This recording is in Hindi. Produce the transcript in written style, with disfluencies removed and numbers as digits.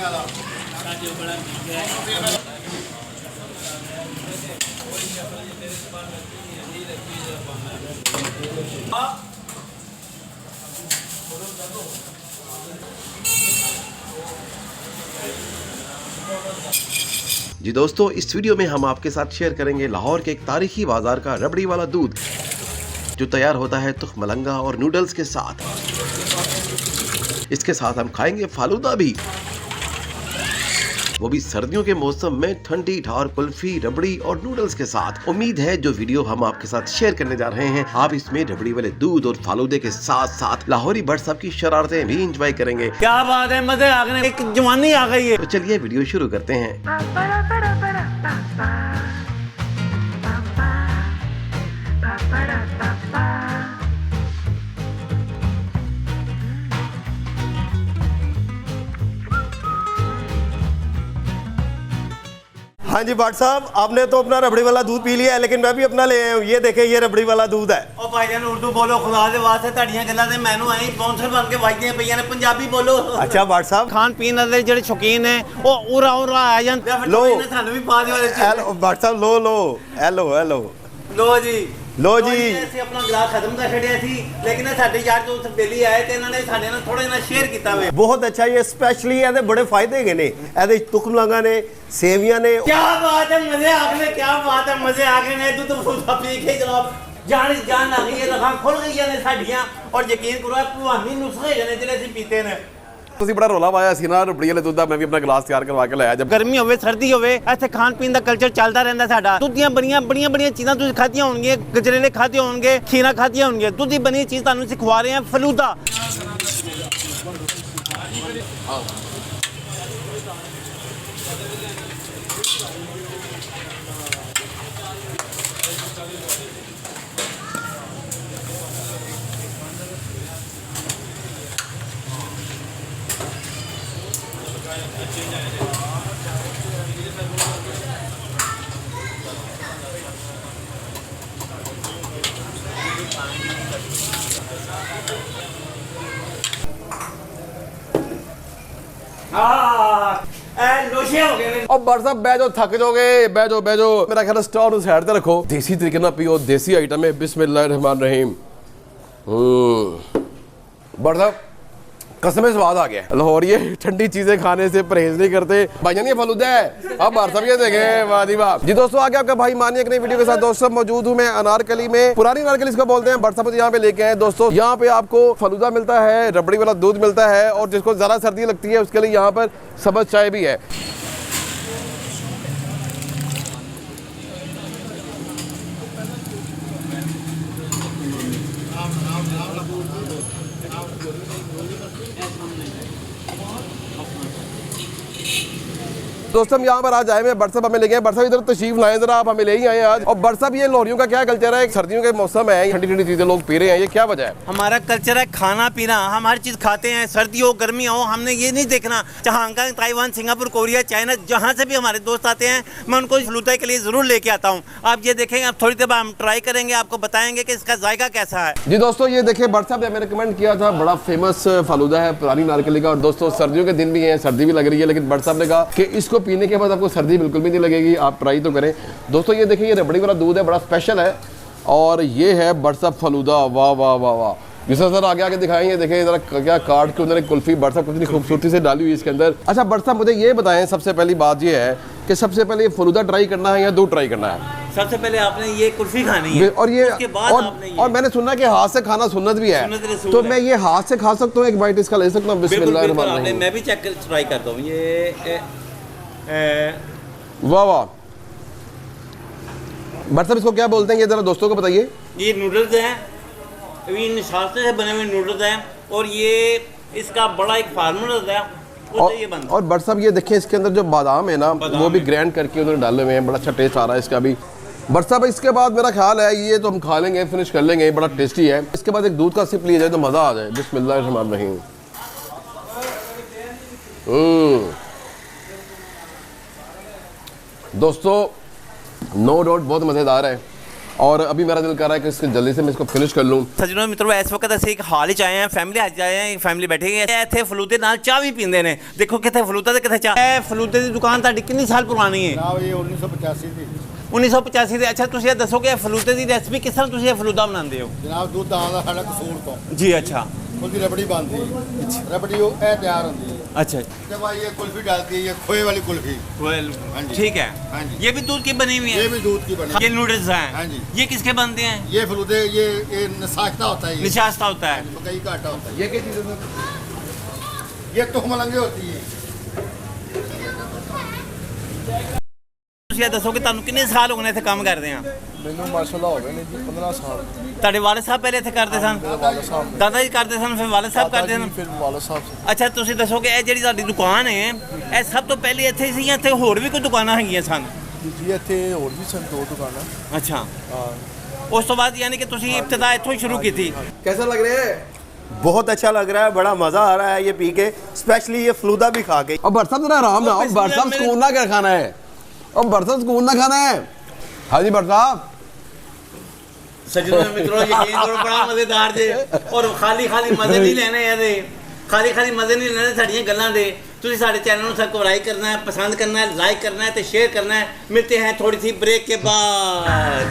जी दोस्तों, इस वीडियो में हम आपके साथ शेयर करेंगे लाहौर के एक तारीखी बाजार का रबड़ी वाला दूध, जो तैयार होता है तुख मलंगा और नूडल्स के साथ। इसके साथ हम खाएंगे फालूदा भी, वो भी सर्दियों के मौसम में ठंडी ठार कुल्फी, रबड़ी और नूडल्स के साथ। उम्मीद है जो वीडियो हम आपके साथ शेयर करने जा रहे हैं, आप इसमें रबड़ी वाले दूध और फालूदे के साथ साथ लाहौरी भट्ट साहब की शरारतें भी एंजॉय करेंगे। क्या बात है, मजे आ गए, एक जवानी आ गई है। तो चलिए वीडियो शुरू करते हैं। हाँ जी भट्ट साहब, आपने तो अपना रबड़ी वाला दूध पी लिया है, लेकिन मैं भी अपना ले आया हूँ। ये देखें, ये रबड़ी वाला दूध है। ओ भाईजान उर्दू बोलो, खुदा दे वास्ते ਤੁਹਾਡੀਆਂ ਗੱਲਾਂ ਤੇ ਮੈਨੂੰ ਐਂ ਬਾਉਂਸਰ ਬਣ ਕੇ ਵੱਜਦੀਆਂ ਪਈਆਂ ਨੇ। ਪੰਜਾਬੀ ਬੋਲੋ। अच्छा भट्ट साहब, ਖਾਣ ਪੀਣ ਵਾਲੇ ਜਿਹੜੇ ਸ਼ੌਕੀਨ ਨੇ ਉਹ ਉਰਾ ਆ ਜਾਣ। ਲੋ ਸਾਨੂੰ ਵੀ ਪਾ ਦਿਓ ਇਹਦੇ ਚ। हेलो भट्ट साहब, लो लो, हेलो हेलो, ਲੋ ਜੀ लो जी। ਅਸੀਂ ਆਪਣਾ ਗਲਾਸ ਖਤਮ ਕਰ ਛੱਡਿਆ ਸੀ, ਲੇਕਿਨ ਇਹ ਸਾਡੇ ਯਾਰ ਦੋਸਤ ਬੇਲੀ ਆਏ ਤੇ ਇਹਨਾਂ ਨੇ ਸਾਡੇ ਨਾਲ ਥੋੜਾ ਜਿਹਾ ਸ਼ੇਅਰ ਕੀਤਾ ਵੇ। बहुत अच्छा, ये स्पेशली ਇਹਦੇ ਬੜੇ ਫਾਇਦੇ ਹੈਗੇ ਨੇ। ਇਹਦੇ ਤੁਖ ਮਲੰਗਾ ਨੇ, ਸੇਵੀਆਂ ਨੇ। क्या बात है, मजे आ गए, क्या बात है, मजे आ गए ने। दूध फुलका पी के जनाब जान जान आ गई है, लखां खुल गई ने साडियां। और यकीन करो भवानी नुस्खे ने ਜਿਹੜੇ ਅਸੀਂ ਪੀਤੇ ਨੇ। ਤੁਸੀਂ ਬੜਾ ਰੋਲਾ ਪਾਇਆ ਸੀ ਨਾ ਰਬੜੀ ਵਾਲੇ ਦੁੱਧ ਦਾ, ਮੈਂ ਵੀ ਆਪਣਾ ਗਲਾਸ ਤਿਆਰ ਕਰਵਾ ਕੇ ਲਾਇਆ। ਜਦ ਗਰਮੀ ਹੋਵੇ ਸਰਦੀ ਹੋਵੇ, ਇੱਥੇ ਖਾਣ ਪੀਣ ਦਾ ਕਲਚਰ ਚੱਲਦਾ ਰਹਿੰਦਾ ਸਾਡਾ। ਦੁੱਧ ਦੀਆਂ ਬੜੀਆਂ ਚੀਜ਼ਾਂ ਤੁਸੀਂ ਖਾਧੀਆਂ ਹੋਣਗੀਆਂ, ਗਜਰੇਲੇ ਖਾਧੇ ਹੋਣਗੇ, ਖੀਰਾ ਖਾਧੀਆਂ ਹੋਣਗੀਆਂ। ਦੁੱਧ ਦੀ ਬਣੀ ਚੀਜ਼ ਤੁਹਾਨੂੰ ਸਿਖਵਾ ਰਹੇ ਹਾਂ, ਫਲੂਦਾ। ਲੋਸ਼ੇ ਹੋ ਗਏ। ਉਹ ਭੱਟ ਸਾਹਿਬ ਬਹਿ ਜਾਓ, ਥੱਕ ਜਾਓਗੇ, ਬਹਿ ਜਾਓ। ਮੇਰਾ ਖਿਆਲ ਸਟੋਰ ਨੂੰ ਸਾਈਡ ਤੇ ਰੱਖੋ, ਦੇਸੀ ਤਰੀਕੇ ਨਾਲ ਪੀਓ, ਦੇਸੀ ਆਈਟਮ ਹੈ। बिस्मिल्लाहिर्रहमान रहीम। भट्ट साहब कसम से स्वाद आ गया। लाहौर ये ठंडी चीजें खाने से परहेज नहीं करते। भाईजान ये फलूदा है, अब भट्ट साहब ये देखें, वाह जी वाह। जी दोस्तों, आगे आपका भाई मानिए एक नई वीडियो के साथ दोस्तों मौजूद हूँ मैं अनारकली में। पुरानी अनारकली इसको बोलते हैं। भट्ट साहब यहाँ पे लेके आए दोस्तों। यहाँ पे आपको फलूदा मिलता है, रबड़ी वाला दूध मिलता है, और जिसको ज्यादा सर्दी लगती है उसके लिए यहाँ पर सब्ज चाय भी है। दोस्तों हम यहाँ पर आज आए हैं, भट्ट साहब हमें ले गए। भट्ट साहब इधर तशरीफ लाए जरा, आप हमें ले ही आए आज। और भट्ट साहब ये लोहरियों का क्या कल्चर है? सर्दियों के मौसम है, ठंडी चीजें लोग पी रहे हैं, ये क्या वजह है? हमारा कल्चर है खाना पीना। हम हर चीज़ खाते हैं, सर्दी हो गर्मी हो। हमने ये नहीं देखना चाहे Hong Kong, Taiwan, Singapore, Korea, China, जहाँ से भी हमारे दोस्त आते हैं, मैं उनको फलूदा के लिए ज़रूर लेके आता हूँ। आप ये देखेंगे, आप थोड़ी देर बाद हम ट्राई करेंगे, आपको बताएंगे कि इसका जायका कैसा है। जी दोस्तों, ये देखिए भट्ट साहब ने हमें रिकमेंड किया था, बड़ा फेमस फालूदा है पुरानी अनारकली का। और दोस्तों सर्दियों के दिन भी हैं, सर्दी भी लग रही है, लेकिन भट्ट साहब ने कहा कि इसको पीने के बाद आपको सर्दी बिल्कुल भी नहीं लगेगी, आप ट्राई तो करें। दोस्तों ये देखिए, ये रबड़ी वाला दूध है, बड़ा स्पेशल है। और ये है भट्ट साहब फलूदा, वाह वाह वाह वाह। जिस सर आगे दिखाएंगे, देखें जरा क्या काट के उन्होंने कुल्फी भट्ट साहब कितनी खूबसूरती से डाली हुई इसके अंदर। अच्छा भट्ट साहब मुझे ये बताएं, सबसे पहली बात ये है कि सबसे पहले फलूदा ट्राई करना है या दूध ट्राई करना है? सबसे पहले आपने ये कुल्फी खानी है, और ये उसके बाद आपने ये। और मैंने सुना कि हाथ से खाना सुन्नत भी है, तो मैं ये हाथ से खा सकता हूँ? एक बाइट इसका ले सकता हूँ? बिस्मिल्लाह। मैं भी चेक ट्राई करता हूँ। ये वाह वाह। भट्ट साहब इसको क्या बोलते हैं, ये जरा दोस्तों को बताइए। ये नूडल्स हैं, ये निशास्ते से बने हुए नूडल्स हैं, और ये इसका बड़ा एक फार्मूला होता है, ये बनता है। और भट्ट साहब ये देखें, इसके अंदर जो बादाम है ना, वो भी ग्राइंड करके उन्होंने डाले हुए हैं, बड़ा अच्छा टेस्ट आ रहा है इसका भी। भट्ट साहब इसके बाद मेरा ख्याल है ये तो हम खा लेंगे, फिनिश कर लेंगे, बड़ा टेस्टी है। इसके बाद एक दूध का सिप लिया जाए तो मज़ा आ जाए। बिस्मिल्लाहिर्रहमानिर्रहीम। दोस्तों नो डाउट बहुत मज़ेदार है। और अभी मेरा दिल कर रहा है कि इसको जल्दी से मैं इसको फिनिश कर लूँ। सज्जनों मित्रों इस वक्त ਅਸੀਂ ਇੱਕ ਹਾਲ 'ਚ ਆਏ ਹਾਂ ਫੈਮਿਲੀ ਅੱਜ ਆਏ ਹਾਂ ਫੈਮਿਲੀ ਬੈਠੀ ਹੈ ਇੱਥੇ ਫਲੂਦੇ ਨਾਲ ਚਾਹ ਵੀ ਪੀਂਦੇ ਨੇ ਦੇਖੋ ਕਿੱਥੇ ਫਲੂਦਾ ਤੇ ਕਿੱਥੇ ਚਾਹ ਇਹ ਫਲੂਦੇ ਦੀ ਦੁਕਾਨ ਤੁਹਾਡੀ ਕਿੰਨੀ ਸਾਲ ਪੁਰਾਣੀ ਹੈ ਜਨਾਬ ਇਹ 1985 ਦੀ 1985 ਦੇ ਅੱਛਾ ਤੁਸੀਂ ਇਹ ਦੱਸੋ ਕਿ ਇਹ ਫਲੂਦੇ ਦੀ ਰੈਸਪੀ ਕਿਸ ਤਰ੍ਹਾਂ ਤੁਸੀਂ ਇਹ ਫਲੂਦਾ ਬਣਾਉਂਦੇ ਹੋ ਜਨਾਬ ਦੁੱਧ ਆਉਂਦਾ ਸਾਡਾ ਕਸੂਰ ਤੋਂ ਜੀ ਅੱਛਾ ਉਹਦੀ ਰਬੜੀ ਬਣਦੀ ਹੈ ਰਬੜੀ ਉਹ ਇਹ ਤਿਆਰ ਹੁੰਦੀ है अच्छा उसके बाद ये कुल्फी डालती है ये खोए वाली कुल्फी हाँ जी। ठीक है हाँ जी। ये भी दूध की बनी हुई है ये भी दूध की बनी ये नूडल्स हैं हाँ जी। ये किसके बनते हैं ये फलूदे ये नसाख्ता होता है ये निशास्ता होता है मकई का आटा होता है ये क्या चीज़ है? ये तुखमलंगे होती है ਤੁਸੀਂ ਇਹ ਦੱਸੋ ਕਿ ਤੁਹਾਨੂੰ ਕਿੰਨੇ ਸਾਲ ਹੋ ਗਏ ਨੇ ਇੱਥੇ ਕੰਮ ਕਰਦੇ ਆ ਮੈਨੂੰ ਮਾਸ਼ਾਅੱਲਾ ਹੋ ਗਏ ਨੇ ਜੀ 15 ਸਾਲ ਤੁਹਾਡੇ ਵਾਲਿਦ ਸਾਹਿਬ ਪਹਿਲੇ ਇੱਥੇ ਕਰਦੇ ਸਨ ਵਾਲਿਦ ਸਾਹਿਬ ਨੇ ਦਾਦਾ ਜੀ ਕਰਦੇ ਸਨ ਫਿਰ ਵਾਲਿਦ ਸਾਹਿਬ ਕਰਦੇ ਸਨ ਫਿਰ ਵਾਲਿਦ ਸਾਹਿਬ ਸੀ। ਅੱਛਾ ਤੁਸੀਂ ਦੱਸੋ ਕਿ ਇਹ ਜਿਹੜੀ ਤੁਹਾਡੀ ਦੁਕਾਨ ਹੈ ਇਹ ਸਭ ਤੋਂ ਪਹਿਲੇ ਇੱਥੇ ਸੀ ਜਾਂ ਇੱਥੇ ਹੋਰ ਵੀ ਕੋਈ ਦੁਕਾਨਾਂ ਹੈਗੀਆਂ ਸਨ ਜੀ ਇੱਥੇ ਹੋਰ ਵੀ ਸਨ 2 ਦੁਕਾਨਾਂ। ਅੱਛਾ ਹਾਂ ਉਸ ਤੋਂ ਬਾਅਦ ਯਾਨੀ ਕਿ ਤੁਸੀਂ ਇਬਤਦਾ ਇੱਥੋਂ ਹੀ ਸ਼ੁਰੂ ਕੀਤੀ कैसा लग रहा है? बहुत अच्छा लग रहा है, बड़ा मज़ा आ रहा है ये पी के, स्पेशली ये फलूदा भी खा के। अब भरत साहब जरा आराम ना, अब भरत साहब सुकून ना कर खाना है, अब भरत साहब सुकून ना खाना है। हाँ जी भरत साहब सज्जनों मित्रों यकीन करो बड़ा मजेदार जे और खाली खाली मजे नहीं लेने ਇਹਦੇ ਖਾਲੀ ਖਾਲੀ ਮਜ਼ੇ ਨਹੀਂ ਲੈਣੇ ਸਾਡੀਆਂ ਗੱਲਾਂ ਦੇ ਤੁਸੀਂ ਸਾਡੇ ਚੈਨਲ ਨੂੰ ਸਬਸਕ੍ਰਾइब करना है, पसंद करना है, लाइक करना है तो शेयर करना है। मिलते हैं थोड़ी सी ब्रेक के बाद।